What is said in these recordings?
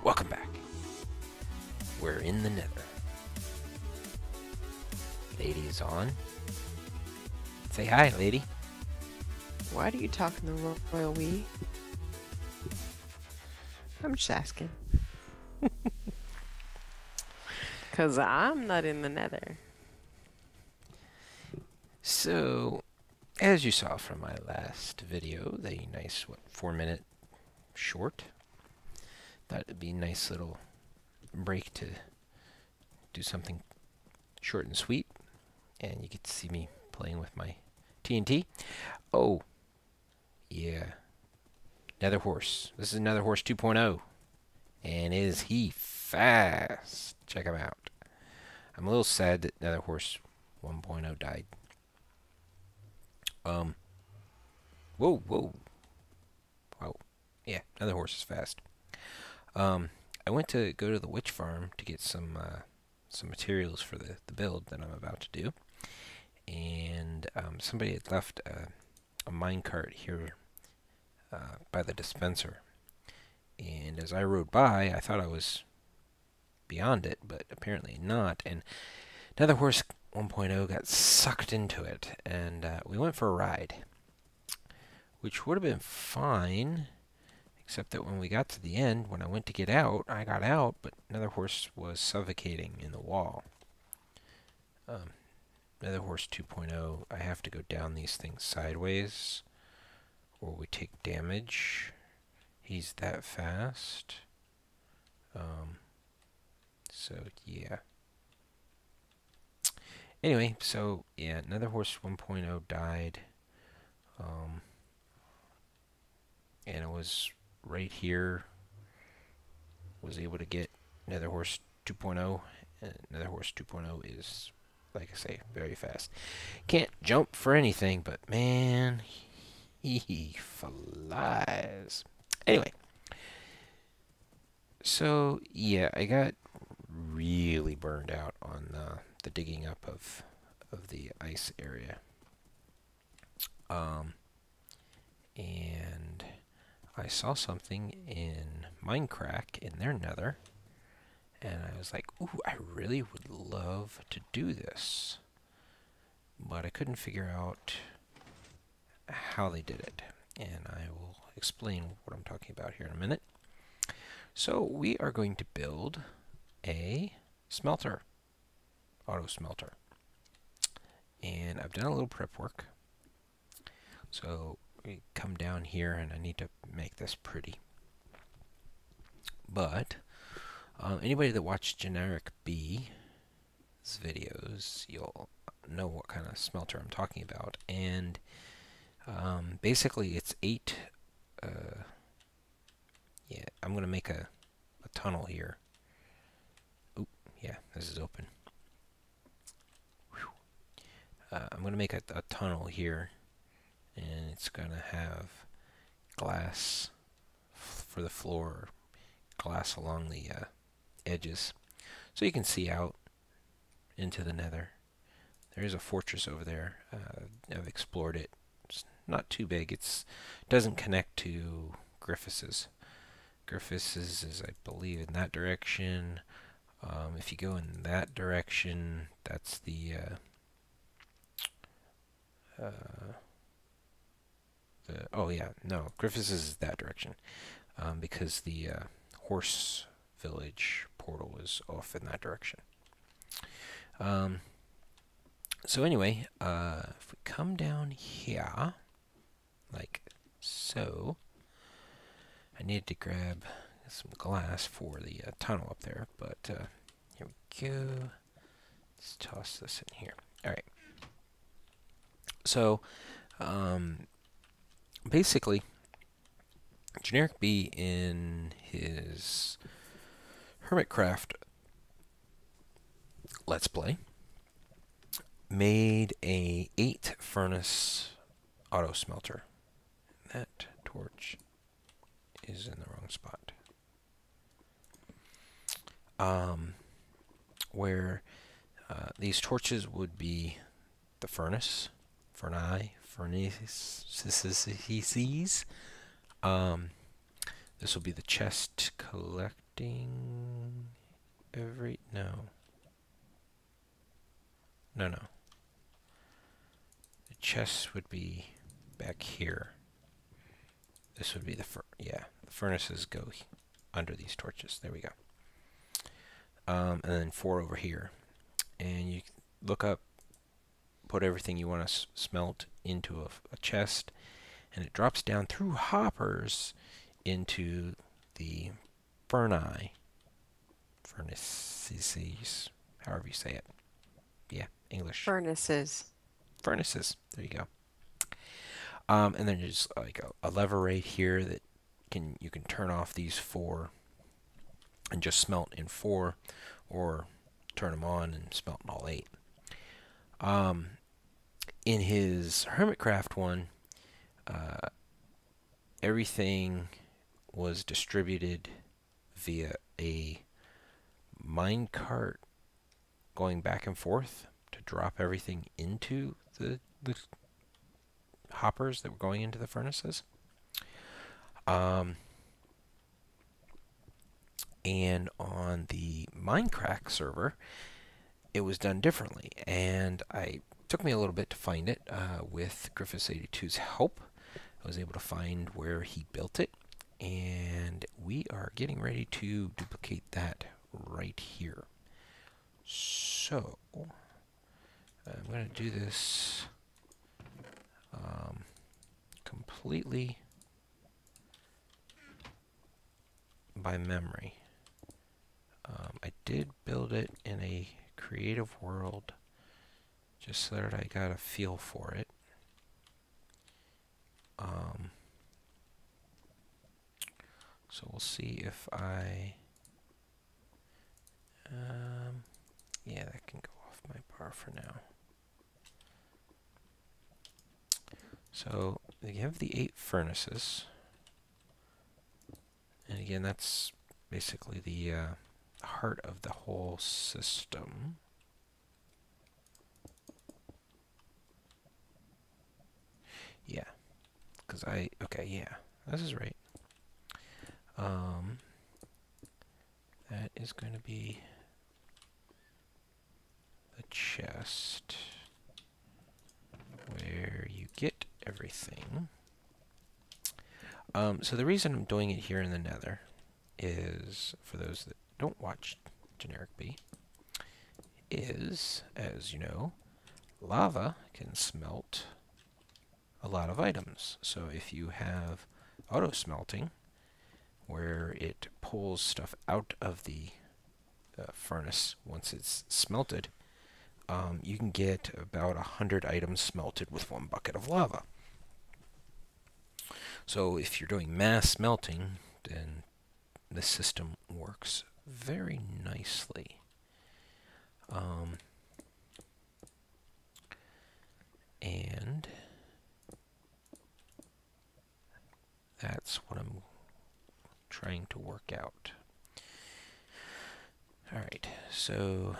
Welcome back. We're in the nether. Lady is on. Say hi, lady. Why do you talk in the royal we? I'm just asking. Because I'm not in the nether. So, as you saw from my last video, the nice, 4-minute short, thought it'd be a nice little break to do something short and sweet, and you get to see me playing with my TNT. Oh, yeah, Nether Horse. This is Nether Horse 2.0, and is he fast? Check him out. I'm a little sad that Nether Horse 1.0 died. Whoa, whoa. Wow. Yeah, Nether Horse is fast. I went to go to the witch farm to get some materials for the build that I'm about to do. And somebody had left a minecart here by the dispenser. And as I rode by, I thought I was beyond it, but apparently not. And Nether Horse 1.0 got sucked into it, and we went for a ride, which would have been fine, except that when we got to the end, when I went to get out, I got out, but Nether Horse was suffocating in the wall. Nether Horse 2.0, I have to go down these things sideways, or we take damage. He's that fast. So, yeah. Anyway, so, yeah, Nether Horse 1.0 died. And it was right here. Was able to get Nether Horse 2.0. Nether Horse 2.0 is, like I say, very fast. Can't jump for anything, but man, he flies. Anyway, so yeah, I got really burned out on the digging up of the ice area. And I saw something in Minecraft in their nether, and I was like, ooh, I really would love to do this. But I couldn't figure out how they did it, and I will explain what I'm talking about here in a minute. So we are going to build a smelter, auto smelter. And I've done a little prep work. So we come down here, and I need to make this pretty. But anybody that watched Generic B's videos, you'll know what kind of smelter I'm talking about. And basically it's 8. Yeah, I'm going to make a tunnel here. Oop, yeah, this is open. I'm going to make a tunnel here, and it's going to have glass for the floor, glass along the edges, so you can see out into the nether. There is a fortress over there. I've explored it. It's not too big. It doesn't connect to Griffiths's. Griffiths's is, I believe, in that direction. If you go in that direction, that's the oh yeah, no, Griffiths is that direction, because the horse village portal is off in that direction. So anyway, if we come down here, like so, I needed to grab some glass for the tunnel up there, but here we go. Let's toss this in here. All right. So, basically, Generic B in his Hermitcraft Let's Play made a 8 furnace auto smelter. That torch is in the wrong spot. Where these torches would be the furnaces. This will be the chest crafting every... No. No, no. The chest would be back here. This would be the the furnaces go under these torches. There we go. And then 4 over here. And you look up, put everything you want to smelt into a chest, and it drops down through hoppers into the furnaces, however you say it. Yeah, English. Furnaces. Furnaces. There you go. And then there's like a lever right here that you can turn off these 4 and just smelt in 4, or turn them on and smelt in all 8. In his Hermitcraft one, everything was distributed via a minecart going back and forth to drop everything into the hoppers that were going into the furnaces. And on the Minecraft server, it was done differently, and it took me a little bit to find it. With Griffiths82's help, I was able to find where he built it, and we are getting ready to duplicate that right here. So I'm going to do this completely by memory. I did build it in a creative world just so that I got a feel for it. So we'll see if yeah, that can go off my bar for now. So you have the 8 furnaces, and again, that's basically the heart of the whole system. Yeah, because okay, yeah, this is right. That is going to be the chest where you get everything. So the reason I'm doing it here in the Nether is, for those that don't watch Generic B, is, as you know, lava can smelt a lot of items. So if you have auto smelting, where it pulls stuff out of the furnace once it's smelted, you can get about 100 items smelted with 1 bucket of lava. So if you're doing mass smelting, then the system works very nicely. And that's what I'm trying to work out. Alright, so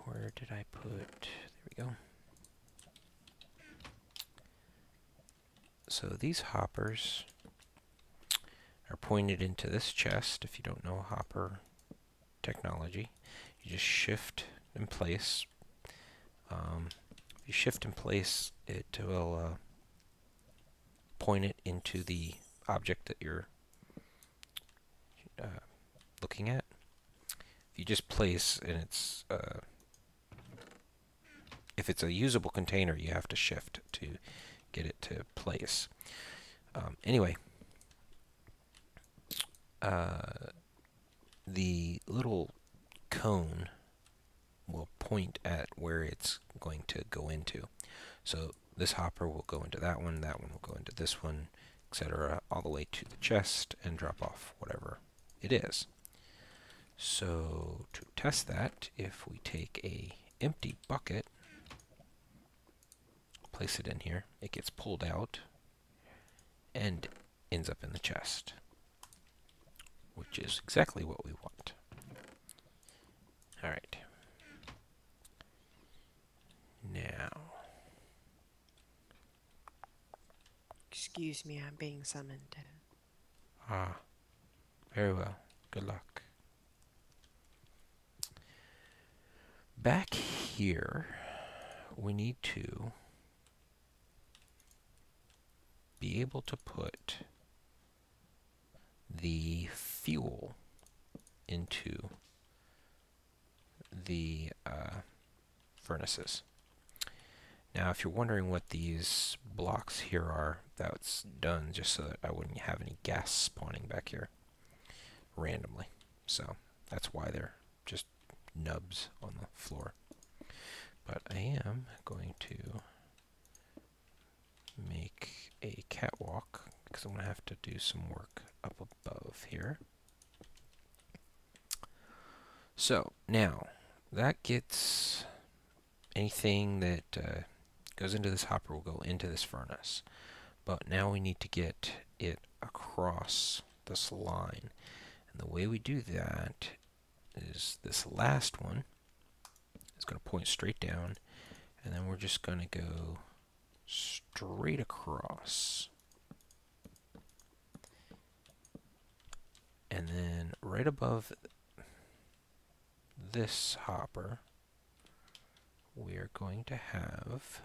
where did I put... There we go. So these hoppers are pointed into this chest. If you don't know hopper technology, you just shift in place. If you shift in place, it will point it into the object that you're looking at. If you just place, and it's if it's a usable container, you have to shift to get it to place. Anyway, the little cone will point at where it's going to go into. So this hopper will go into that one will go into this one, etc., all the way to the chest and drop off whatever it is. So to test that, if we take a empty bucket, place it in here, it gets pulled out and ends up in the chest, which is exactly what we want. Alright. Now. Excuse me, I'm being summoned. Ah, very well. Good luck. back here, we need to be able to put the fuel into the furnaces. Now, if you're wondering what these blocks here are, that's done just so that I wouldn't have any gas spawning back here randomly. So that's why they're just nubs on the floor. But I am going to make a catwalk because I'm going to have to do some work up above here. So now that gets anything that goes into this hopper will go into this furnace. But now we need to get it across this line. And the way we do that is this last one is going to point straight down, and then we're just going to go straight across. And then right above this hopper, we are going to have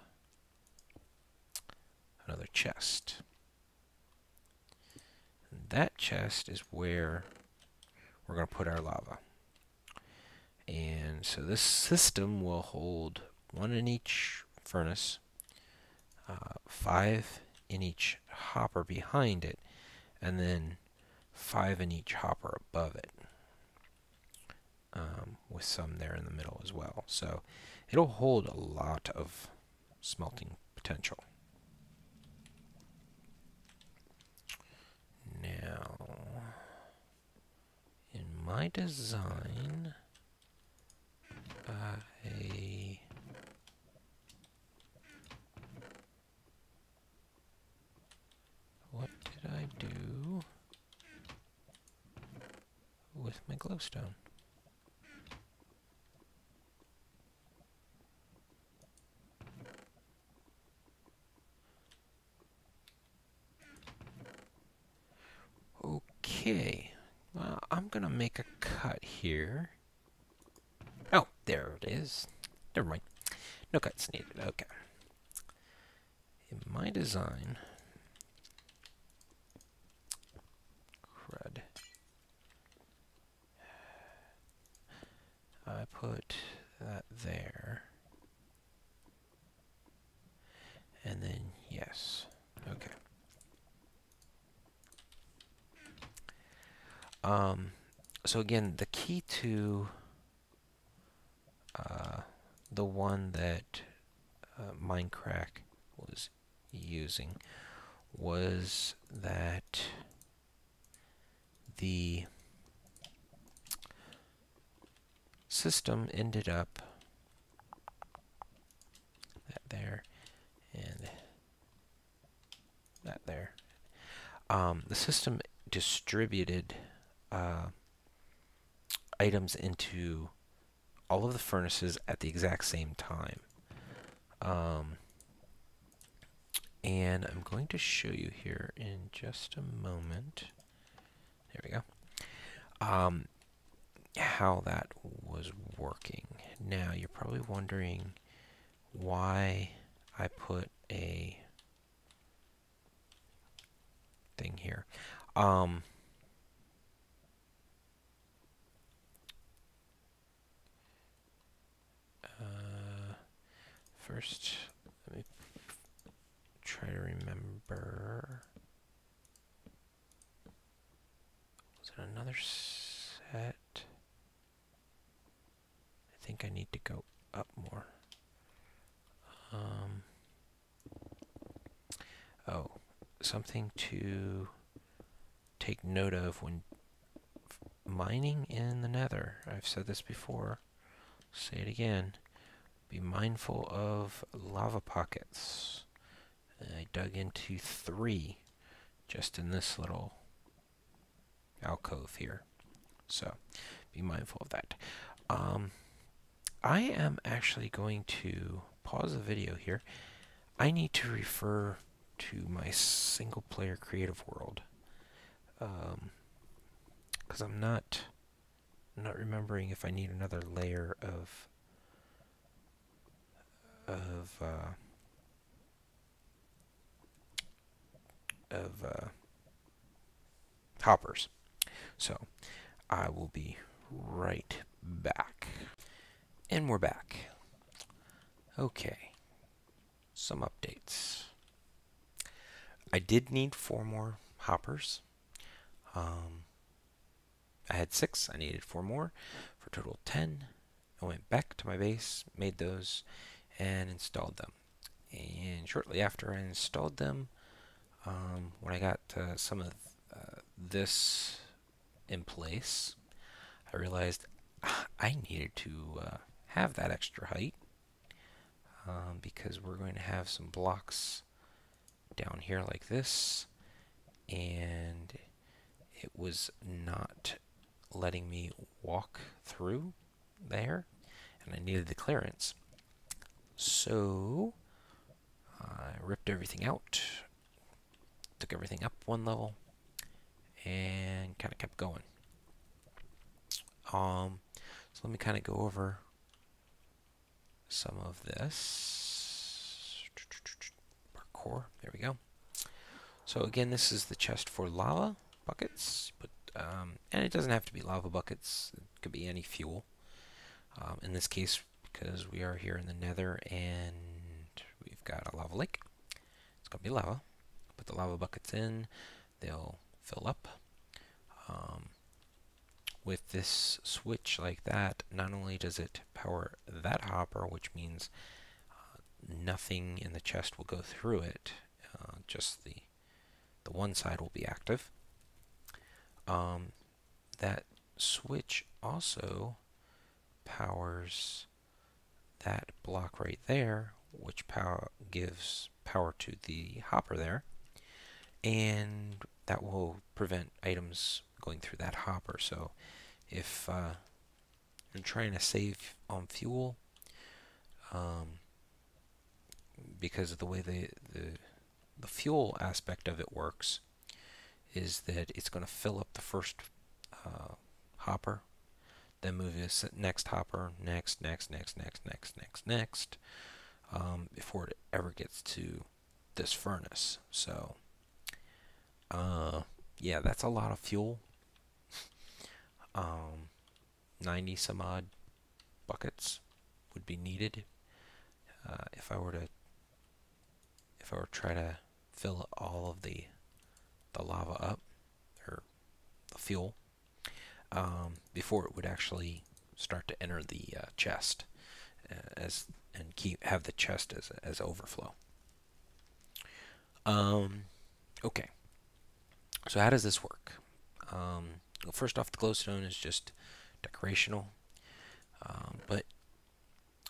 another chest. And that chest is where we're going to put our lava. And so this system will hold 1 in each furnace, 5 in each hopper behind it, and then 5 in each hopper above it, with some there in the middle as well. So it'll hold a lot of smelting potential. Now, in my design, what did I do with my glowstone? Okay, well, I'm gonna make a cut here. Oh, there it is. Never mind. No cuts needed. Okay. In my design, crud, I put that there. And then, yes. Okay. So again, the key to the one that Minecraft was using was that the system ended up that there and that there. The system distributed items into all of the furnaces at the exact same time. And I'm going to show you here in just a moment. There we go. How that was working. Now, you're probably wondering why I put a thing here. First, let me try to remember. Was it another set? I think I need to go up more. Oh, something to take note of when mining in the nether. I've said this before. Say it again. Be mindful of lava pockets. I dug into 3 just in this little alcove here. So be mindful of that. I am actually going to pause the video here. I need to refer to my single player creative world. Because I'm not remembering if I need another layer of of hoppers. So I will be right back. And we're back. Okay, some updates. I did need 4 more hoppers. I had 6, I needed 4 more, for a total of 10. I went back to my base, made those, and installed them. And shortly after I installed them, when I got some of this in place, I realized I needed to have that extra height, because we're going to have some blocks down here like this, and it was not letting me walk through there, and I needed the clearance. So I ripped everything out, took everything up 1 level, and kind of kept going. So let me kind of go over some of this. Parkour, there we go. So again, this is the chest for lava buckets, but and it doesn't have to be lava buckets. It could be any fuel. In this case, because we are here in the Nether and we've got a lava lake, it's going to be lava. Put the lava buckets in, they'll fill up. With this switch like that, not only does it power that hopper, which means nothing in the chest will go through it, just the one side will be active. That switch also powers that block right there, which gives power to the hopper there, and that will prevent items going through that hopper. So if you're trying to save on fuel, because of the way the fuel aspect of it works, is that it's going to fill up the first hopper, then move this next hopper, next, before it ever gets to this furnace. So, yeah, that's a lot of fuel. 90 some odd buckets would be needed if I were to try to fill all of the lava up, or the fuel, before it would actually start to enter the chest, and have the chest as overflow. Okay, so how does this work? Well, first off, the glowstone is just decorational, but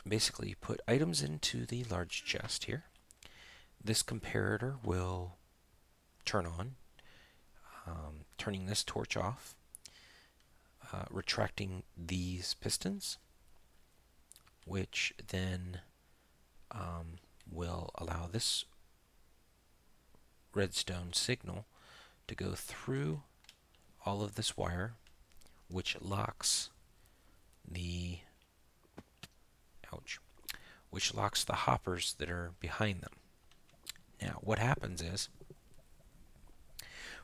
basically you put items into the large chest here. This comparator will turn on, turning this torch off, retracting these pistons, which then will allow this redstone signal to go through all of this wire, which locks the which locks the hoppers that are behind them. Now, what happens is,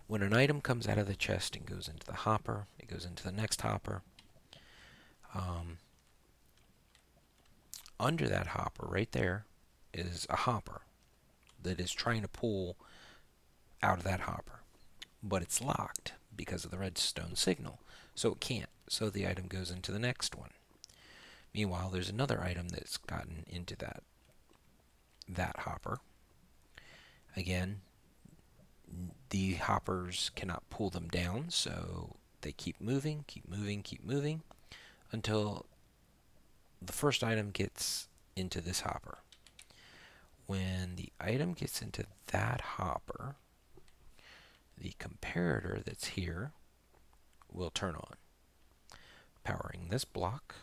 when an item comes out of the chest and goes into the hopper, it goes into the next hopper. Under that hopper right there is a hopper that is trying to pull out of that hopper, but it's locked because of the redstone signal, so it can't. So the item goes into the next one. Meanwhile, there's another item that's gotten into that hopper. Again, the hoppers cannot pull them down, so they keep moving, until the first item gets into this hopper. When the item gets into that hopper, the comparator that's here will turn on, powering this block,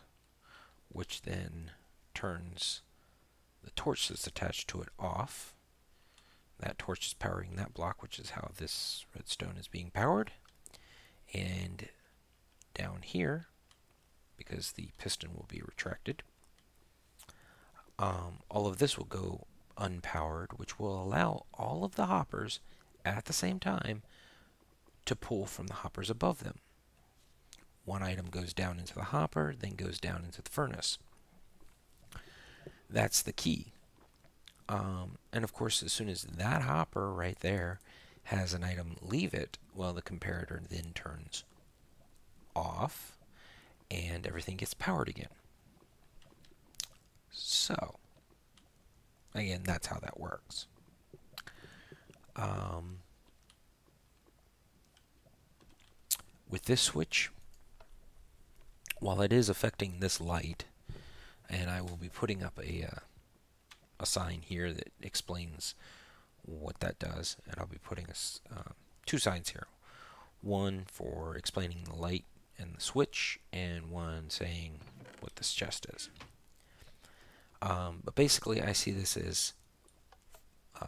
which then turns the torch that's attached to it off. That torch is powering that block, which is how this redstone is being powered. And down here, because the piston will be retracted, all of this will go unpowered, which will allow all of the hoppers at the same time to pull from the hoppers above them. One item goes down into the hopper, then goes down into the furnace. That's the key. And of course, as soon as that hopper right there has an item leave it, well, the comparator then turns off and everything gets powered again. So, again, that's how that works. With this switch, while it is affecting this light, and I will be putting up a sign here that explains what that does, and I'll be putting two signs here. One for explaining the light and the switch, and one saying what this chest is. But basically, I see this as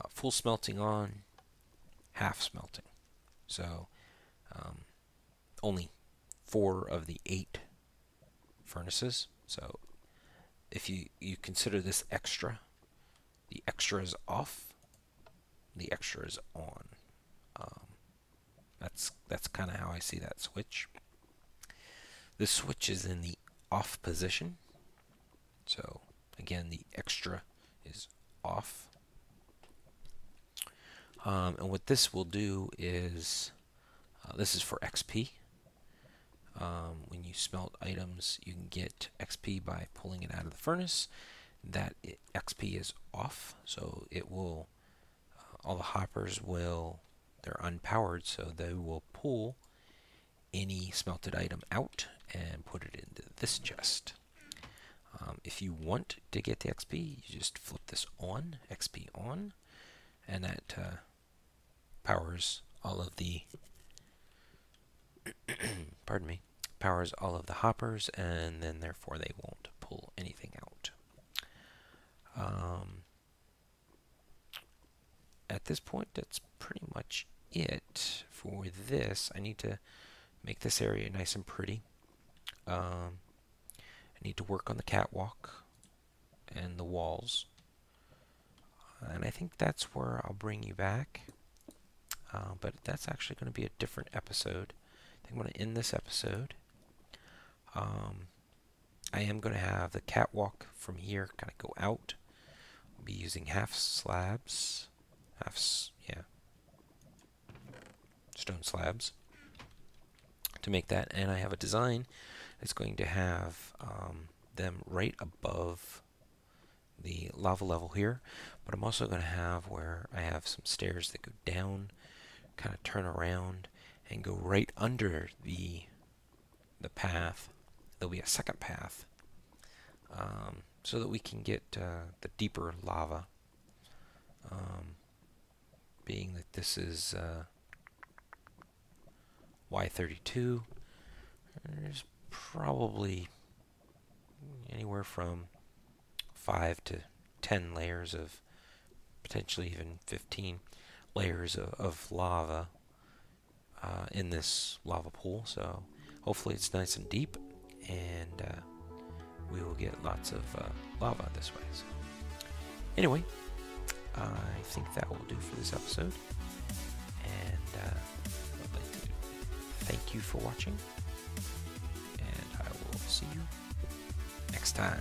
full smelting on, half smelting. So only 4 of the 8 furnaces. So if you consider this extra, the extra is off, the extra is on. That's kind of how I see that switch. This switch is in the off position. So again, the extra is off. And what this will do is, this is for XP. When you smelt items, you can get XP by pulling it out of the furnace. That XP is off, so it will, all the hoppers will, they're unpowered, so they will pull any smelted item out and put it into this chest. If you want to get the XP, you just flip this on, XP on, and that powers all of the pardon me, powers all of the hoppers, and then therefore they won't pull anything out. At this point, that's pretty much it for this. I need to make this area nice and pretty. I need to work on the catwalk and the walls, and I think that's where I'll bring you back. But that's actually going to be a different episode. I think I'm going to end this episode. I am going to have the catwalk from here kind of go out. I'll be using half slabs, stone slabs to make that, and I have a design that's going to have them right above the lava level here, but I'm also going to have where I have some stairs that go down, kind of turn around, and go right under the path. There'll be a second path, so that we can get the deeper lava. Being that this is Y32, there's probably anywhere from 5 to 10 layers of, potentially even 15 layers of lava in this lava pool. So hopefully it's nice and deep, and we will get lots of lava this way. So anyway, I think that will do for this episode, and I'd like to thank you for watching, and I will see you next time.